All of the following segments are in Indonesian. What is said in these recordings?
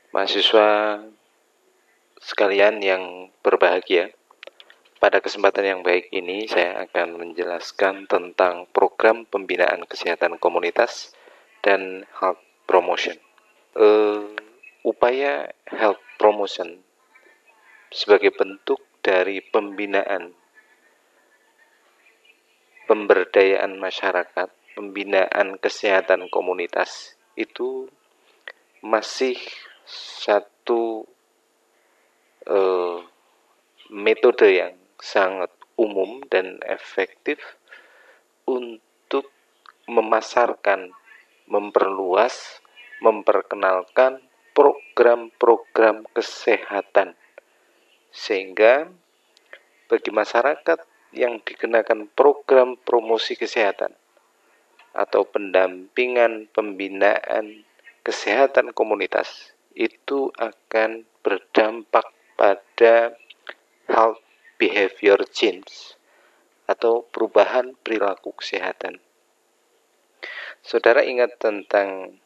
Mahasiswa sekalian yang berbahagia, pada kesempatan yang baik ini saya akan menjelaskan tentang program pembinaan kesehatan komunitas dan health promotion. Upaya health promotion sebagai bentuk dari pembinaan pemberdayaan masyarakat, pembinaan kesehatan komunitas itu masih satu metode yang sangat umum dan efektif untuk memasarkan, memperluas, memperkenalkan program-program kesehatan, sehingga bagi masyarakat yang dikenakan program promosi kesehatan atau pendampingan pembinaan kesehatan komunitas itu akan berdampak pada health behavior change atau perubahan perilaku kesehatan. Saudara ingat tentang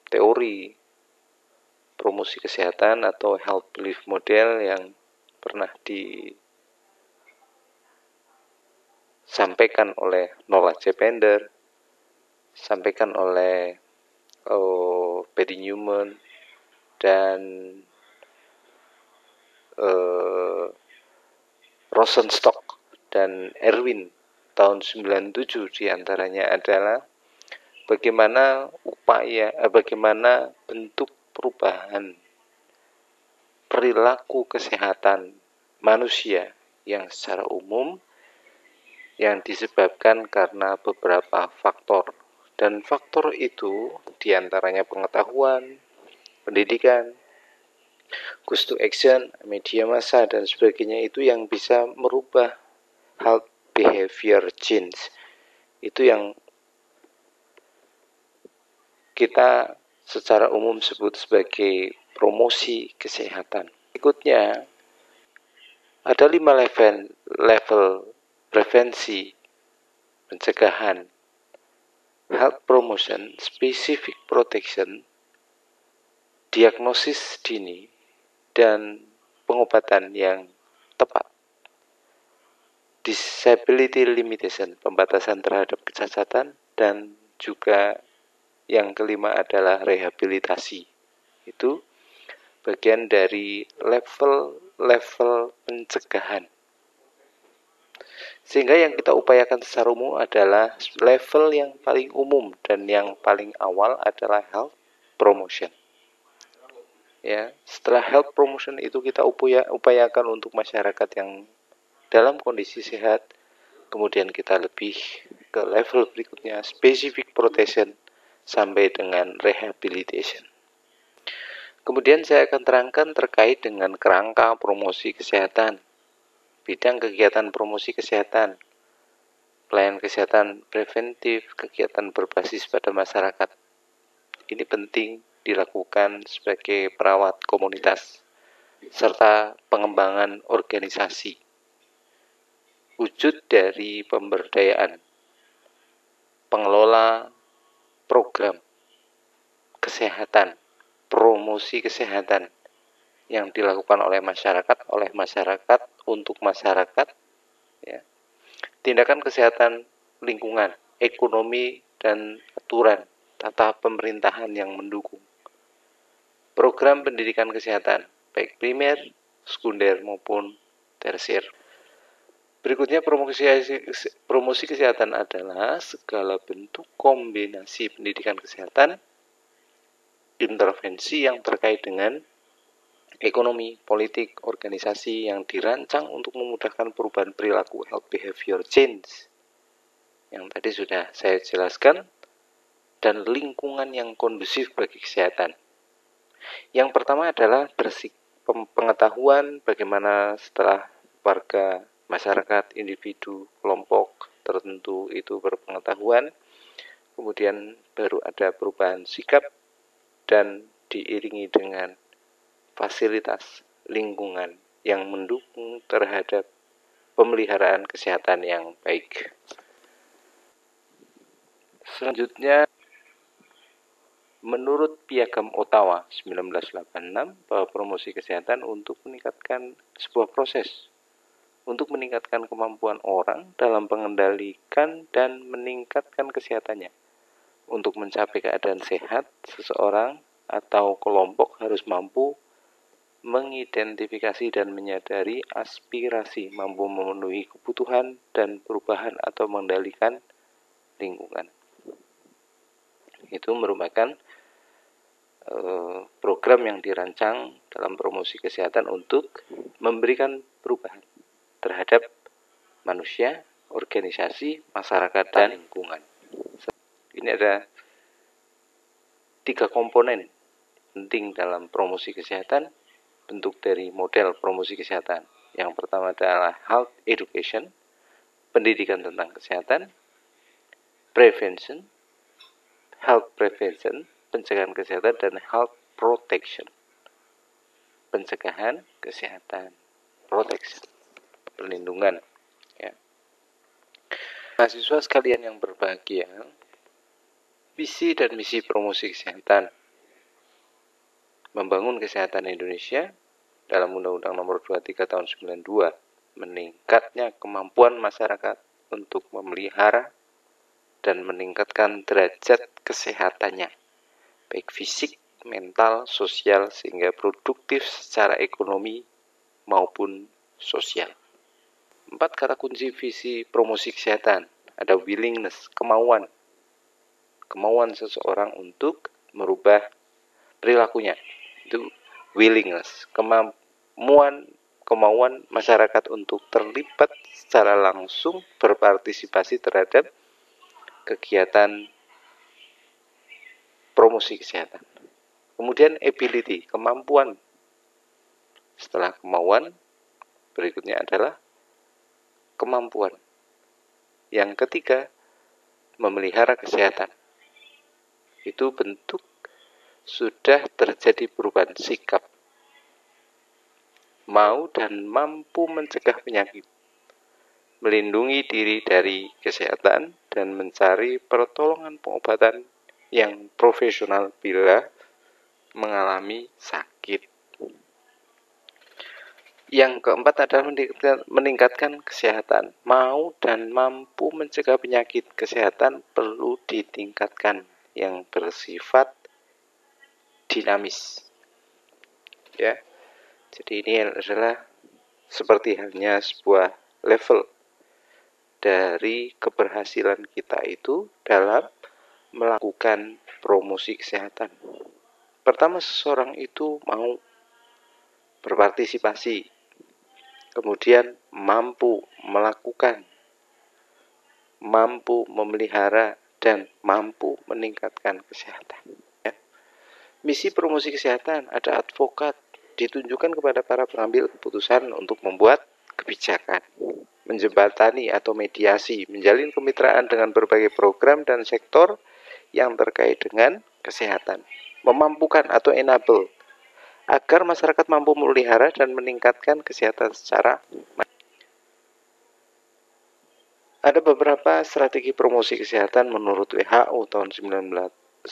teori promosi kesehatan atau health belief model yang pernah disampaikan oleh Noah Cepender, disampaikan oleh Paddy Newman dan Rosenstock dan Erwin tahun 97 diantaranya adalah bagaimana bentuk perubahan perilaku kesehatan manusia yang secara umum yang disebabkan karena beberapa faktor, dan faktor itu diantaranya pengetahuan, pendidikan, call to action, media massa, dan sebagainya itu yang bisa merubah health behavior change. Itu yang kita secara umum sebut sebagai promosi kesehatan. Berikutnya, ada 5 level prevensi, pencegahan, health promotion, specific protection, diagnosis dini, dan pengobatan yang tepat. Disability limitation, pembatasan terhadap kecacatan, dan juga yang kelima adalah rehabilitasi. Itu bagian dari level pencegahan. Sehingga yang kita upayakan secara umum adalah level yang paling umum dan yang paling awal adalah health promotion. Ya, setelah health promotion itu kita upayakan untuk masyarakat yang dalam kondisi sehat. Kemudian kita lebih ke level berikutnya, specific protection sampai dengan rehabilitation. Kemudian saya akan terangkan terkait dengan kerangka promosi kesehatan, bidang kegiatan promosi kesehatan, pelayanan kesehatan preventif, kegiatan berbasis pada masyarakat. Ini penting dilakukan sebagai perawat komunitas, serta pengembangan organisasi. Wujud dari pemberdayaan, pengelola program kesehatan, promosi kesehatan yang dilakukan oleh masyarakat untuk masyarakat, ya. Tindakan kesehatan lingkungan, ekonomi, dan aturan tata pemerintahan yang mendukung. Program pendidikan kesehatan, baik primer, sekunder, maupun tersier. Berikutnya, promosi kesehatan adalah segala bentuk kombinasi pendidikan kesehatan, intervensi yang terkait dengan ekonomi, politik, organisasi yang dirancang untuk memudahkan perubahan perilaku health behavior change yang tadi sudah saya jelaskan, dan lingkungan yang kondusif bagi kesehatan. Yang pertama adalah pengetahuan bagaimana setelah warga, masyarakat, individu, kelompok tertentu itu berpengetahuan, kemudian baru ada perubahan sikap dan diiringi dengan fasilitas lingkungan yang mendukung terhadap pemeliharaan kesehatan yang baik. Selanjutnya, Menurut Piagam Ottawa 1986 bahwa promosi kesehatan untuk meningkatkan sebuah proses untuk meningkatkan kemampuan orang dalam mengendalikan dan meningkatkan kesehatannya. Untuk mencapai keadaan sehat, seseorang atau kelompok harus mampu mengidentifikasi dan menyadari aspirasi, mampu memenuhi kebutuhan dan perubahan atau mengendalikan lingkungan. Itu merupakan program yang dirancang dalam promosi kesehatan untuk memberikan perubahan terhadap manusia, organisasi, masyarakat, dan lingkungan. Ini ada 3 komponen penting dalam promosi kesehatan, bentuk dari model promosi kesehatan. Yang pertama adalah health education, pendidikan tentang kesehatan, prevention, health prevention, pencegahan kesehatan, dan health protection, pencegahan kesehatan, protection, perlindungan. Ya. Mahasiswa sekalian yang berbahagia, visi dan misi promosi kesehatan membangun kesehatan Indonesia dalam Undang-Undang Nomor 23 Tahun 92, meningkatnya kemampuan masyarakat untuk memelihara dan meningkatkan derajat kesehatannya, baik fisik, mental, sosial, sehingga produktif secara ekonomi maupun sosial. 4 kata kunci visi promosi kesehatan. Ada willingness, kemauan seseorang untuk merubah perilakunya. Itu willingness, kemauan masyarakat untuk terlibat secara langsung berpartisipasi terhadap kegiatan promosi kesehatan. Kemudian ability, kemampuan. Setelah kemauan, berikutnya adalah kemampuan. Yang ketiga, memelihara kesehatan. Itu bentuk sudah terjadi perubahan sikap. Mau dan mampu mencegah penyakit, melindungi diri dari kesehatan, dan mencari pertolongan pengobatan yang profesional bila mengalami sakit. Yang keempat adalah meningkatkan kesehatan. Mau dan mampu mencegah penyakit, kesehatan perlu ditingkatkan yang bersifat dinamis. Ya. Jadi ini adalah seperti halnya sebuah level dari keberhasilan kita itu dalam melakukan promosi kesehatan. Pertama, seseorang itu mau berpartisipasi, kemudian mampu melakukan, mampu memelihara, dan mampu meningkatkan kesehatan. Ya. Misi promosi kesehatan, ada advokat, ditunjukkan kepada para pengambil keputusan untuk membuat kebijakan, menjembatani atau mediasi, menjalin kemitraan dengan berbagai program dan sektor yang terkait dengan kesehatan, memampukan atau enable, agar masyarakat mampu memelihara dan meningkatkan kesehatan secara. Ada beberapa strategi promosi kesehatan menurut WHO tahun 1984.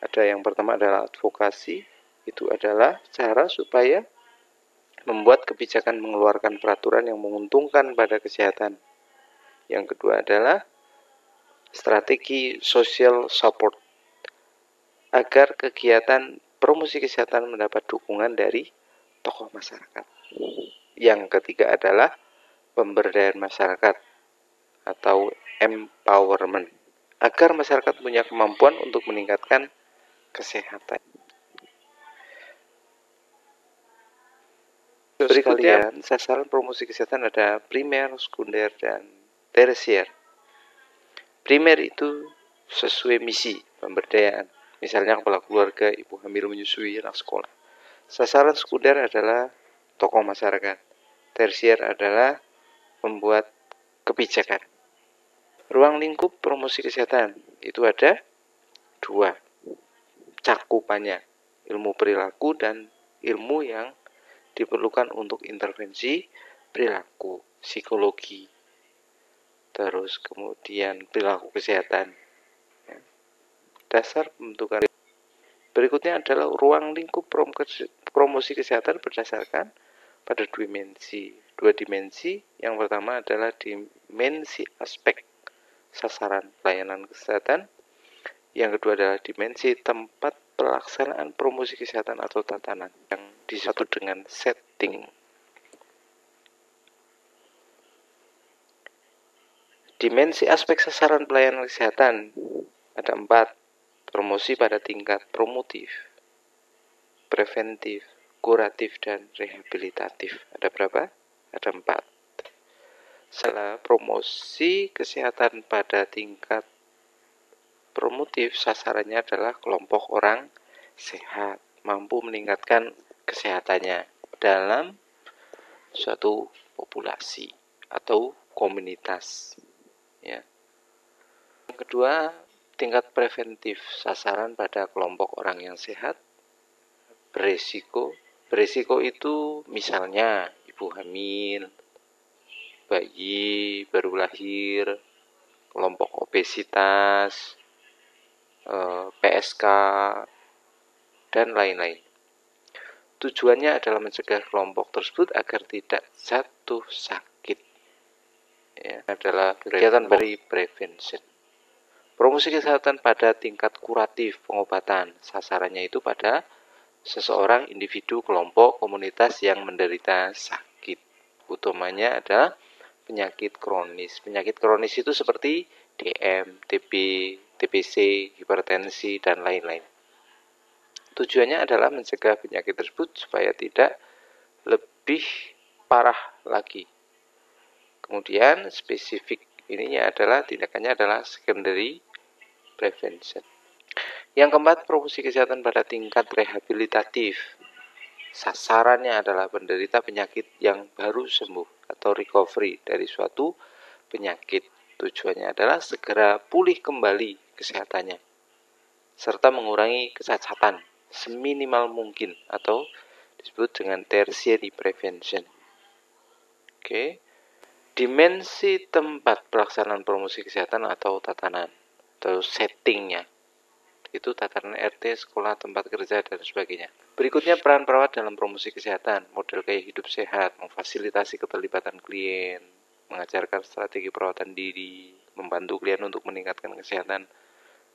Ada yang pertama adalah advokasi. Itu adalah cara supaya membuat kebijakan mengeluarkan peraturan yang menguntungkan pada kesehatan. Yang kedua adalah strategi social support, agar kegiatan promosi kesehatan mendapat dukungan dari tokoh masyarakat. Yang ketiga adalah pemberdayaan masyarakat atau empowerment, agar masyarakat punya kemampuan untuk meningkatkan kesehatan. Berikutnya, sasaran promosi kesehatan ada primer, sekunder, dan tersier. Primer itu sesuai misi pemberdayaan, misalnya kepala keluarga, ibu hamil menyusui, anak sekolah. Sasaran sekunder adalah tokoh masyarakat. Tersier adalah membuat kebijakan. Ruang lingkup promosi kesehatan itu ada 2 cakupannya, ilmu perilaku dan ilmu yang diperlukan untuk intervensi perilaku, psikologi, terus kemudian perilaku kesehatan. dasar pembentukan. Berikutnya adalah ruang lingkup promosi kesehatan berdasarkan pada dua dimensi. Yang pertama adalah dimensi aspek sasaran pelayanan kesehatan. Yang kedua adalah dimensi tempat pelaksanaan promosi kesehatan atau tatanan yang disebut dengan setting. Dimensi aspek sasaran pelayanan kesehatan ada 4. Promosi pada tingkat promotif, preventif, kuratif, dan rehabilitatif. Ada berapa? Ada 4. Salah promosi kesehatan pada tingkat promotif sasarannya adalah kelompok orang sehat, mampu meningkatkan kesehatannya dalam suatu populasi atau komunitas. Ya. Yang kedua, tingkat preventif sasaran pada kelompok orang yang sehat, beresiko. Beresiko itu misalnya ibu hamil, bayi baru lahir, kelompok obesitas, PSK, dan lain-lain. Tujuannya adalah mencegah kelompok tersebut agar tidak jatuh sakit. Ya, adalah kegiatan dari prevention. Promosi kesehatan pada tingkat kuratif pengobatan, sasarannya itu pada seseorang, individu, kelompok, komunitas yang menderita sakit. Utamanya adalah penyakit kronis. Penyakit kronis itu seperti DM, TB, TBC, hipertensi, dan lain-lain. Tujuannya adalah mencegah penyakit tersebut supaya tidak lebih parah lagi. Kemudian spesifik ininya adalah tindakannya adalah secondary prevention. Yang keempat, promosi kesehatan pada tingkat rehabilitatif. Sasarannya adalah penderita penyakit yang baru sembuh atau recovery dari suatu penyakit. Tujuannya adalah segera pulih kembali kesehatannya serta mengurangi kecacatan seminimal mungkin atau disebut dengan tertiary prevention. Oke. Dimensi tempat pelaksanaan promosi kesehatan atau tatanan atau settingnya itu tatanan RT, sekolah, tempat kerja, dan sebagainya. Berikutnya peran perawat dalam promosi kesehatan, model gaya hidup sehat, memfasilitasi keterlibatan klien, mengajarkan strategi perawatan diri, membantu klien untuk meningkatkan kesehatan,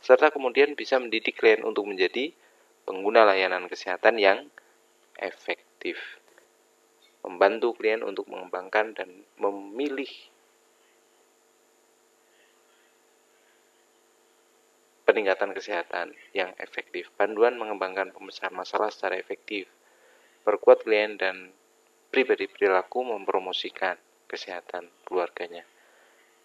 serta kemudian bisa mendidik klien untuk menjadi pengguna layanan kesehatan yang efektif. Membantu klien untuk mengembangkan dan memilih peningkatan kesehatan yang efektif. Panduan mengembangkan pemecahan masalah secara efektif. Perkuat klien dan pribadi perilaku mempromosikan kesehatan keluarganya.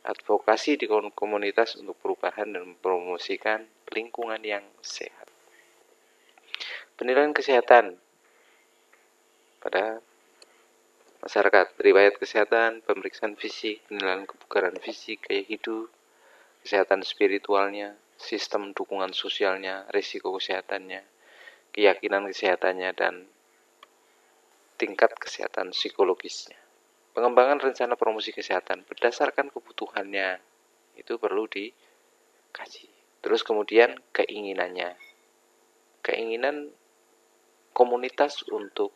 Advokasi di komunitas untuk perubahan dan mempromosikan lingkungan yang sehat. Penilaian kesehatan pada masyarakat, riwayat kesehatan, pemeriksaan fisik, penilaian kebugaran fisik, gaya hidup, kesehatan spiritualnya, sistem dukungan sosialnya, risiko kesehatannya, keyakinan kesehatannya, dan tingkat kesehatan psikologisnya. Pengembangan rencana promosi kesehatan berdasarkan kebutuhannya itu perlu dikaji. Terus kemudian keinginannya. Keinginan komunitas untuk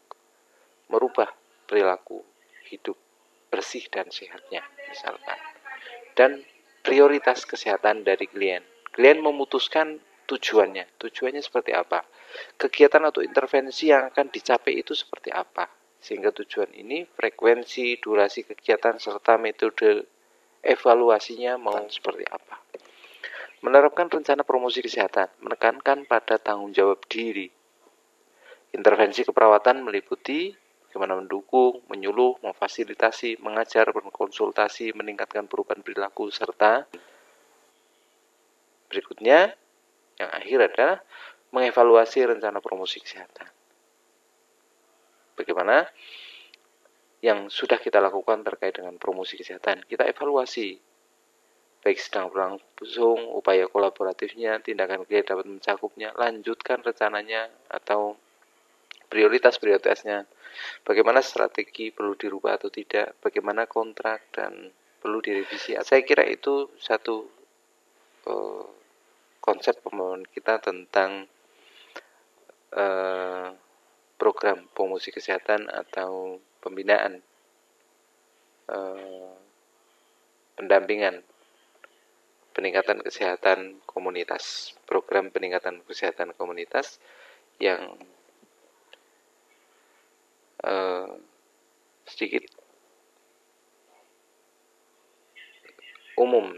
merubah perilaku hidup bersih dan sehatnya misalkan. Dan prioritas kesehatan dari klien. Klien memutuskan tujuannya. Tujuannya seperti apa? Kegiatan atau intervensi yang akan dicapai itu seperti apa? Sehingga tujuan ini, frekuensi, durasi kegiatan, serta metode evaluasinya mau seperti apa. Menerapkan rencana promosi kesehatan, menekankan pada tanggung jawab diri. Intervensi keperawatan meliputi bagaimana mendukung, menyuluh, memfasilitasi, mengajar, berkonsultasi, meningkatkan perubahan perilaku, serta berikutnya, yang akhir adalah mengevaluasi rencana promosi kesehatan. Bagaimana yang sudah kita lakukan terkait dengan promosi kesehatan, kita evaluasi, baik sedang berlangsung, upaya kolaboratifnya, tindakan klien dapat mencakupnya, lanjutkan rencananya, atau prioritas-prioritasnya, bagaimana strategi perlu dirubah atau tidak, bagaimana kontrak dan perlu direvisi. Saya kira itu satu konsep pemahaman kita tentang program promosi kesehatan atau pembinaan, pendampingan, peningkatan kesehatan komunitas, program peningkatan kesehatan komunitas yang sedikit umum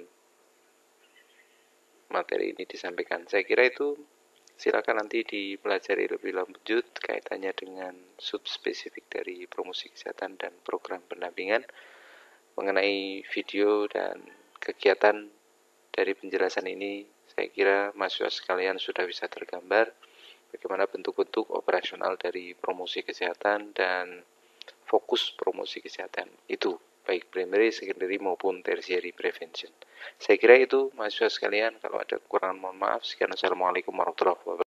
materi ini disampaikan. Saya kira itu silakan nanti dipelajari lebih lanjut kaitannya dengan subspesifik dari promosi kesehatan dan program pendampingan. Mengenai video dan kegiatan dari penjelasan ini, saya kira mahasiswa sekalian sudah bisa tergambar bagaimana bentuk-bentuk operasional dari promosi kesehatan dan fokus promosi kesehatan itu, baik primary, secondary maupun tertiary prevention. Saya kira itu mahasiswa sekalian, kalau ada kekurangan mohon maaf. Sekian, assalamualaikum warahmatullahi wabarakatuh.